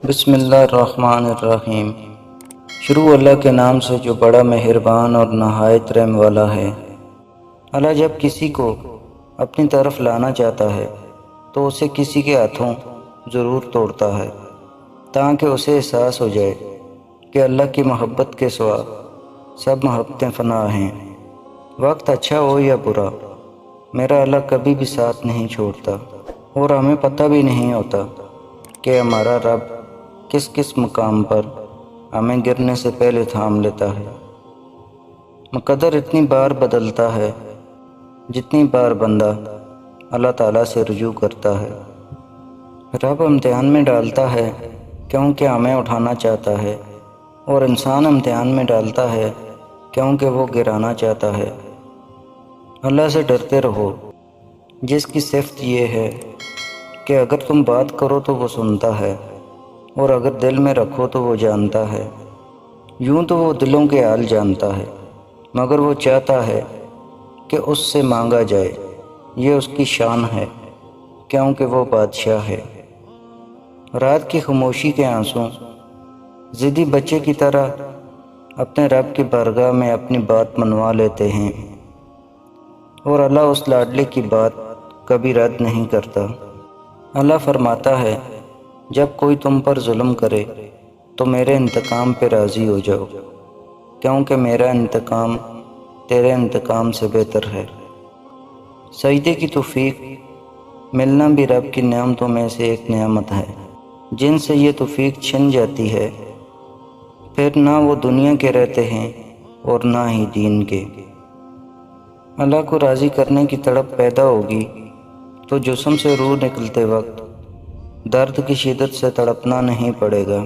بسم اللہ الرحمن الرحیم۔ شروع اللہ کے نام سے جو بڑا مہربان اور نہایت رحم والا ہے۔ اللہ جب کسی کو اپنی طرف لانا چاہتا ہے تو اسے کسی کے ہاتھوں ضرور توڑتا ہے تاکہ اسے احساس ہو جائے کہ اللہ کی محبت کے سوا سب محبتیں فنا ہیں۔ وقت اچھا ہو یا برا، میرا اللہ کبھی بھی ساتھ نہیں چھوڑتا، اور ہمیں پتہ بھی نہیں ہوتا کہ ہمارا رب کس کس مقام پر ہمیں گرنے سے پہلے تھام لیتا ہے۔ مقدر اتنی بار بدلتا ہے جتنی بار بندہ اللہ تعالیٰ سے رجوع کرتا ہے۔ رب امتحان میں ڈالتا ہے کیونکہ ہمیں اٹھانا چاہتا ہے، اور انسان امتحان میں ڈالتا ہے کیونکہ وہ گرانا چاہتا ہے۔ اللہ سے ڈرتے رہو، جس کی صفت یہ ہے کہ اگر تم بات کرو تو وہ سنتا ہے، اور اگر دل میں رکھو تو وہ جانتا ہے۔ یوں تو وہ دلوں کے حال جانتا ہے، مگر وہ چاہتا ہے کہ اس سے مانگا جائے۔ یہ اس کی شان ہے کیونکہ وہ بادشاہ ہے۔ رات کی خاموشی کے آنسو ضدی بچے کی طرح اپنے رب کی بارگاہ میں اپنی بات منوا لیتے ہیں، اور اللہ اس لاڈلے کی بات کبھی رد نہیں کرتا۔ اللہ فرماتا ہے، جب کوئی تم پر ظلم کرے تو میرے انتقام پہ راضی ہو جاؤ، کیونکہ میرا انتقام تیرے انتقام سے بہتر ہے۔ سجدے کی توفیق ملنا بھی رب کی نعمتوں میں سے ایک نعمت ہے۔ جن سے یہ توفیق چھن جاتی ہے، پھر نہ وہ دنیا کے رہتے ہیں اور نہ ہی دین کے۔ اللہ کو راضی کرنے کی تڑپ پیدا ہوگی تو جسم سے روح نکلتے وقت درد کی شدت سے تڑپنا نہیں پڑے گا۔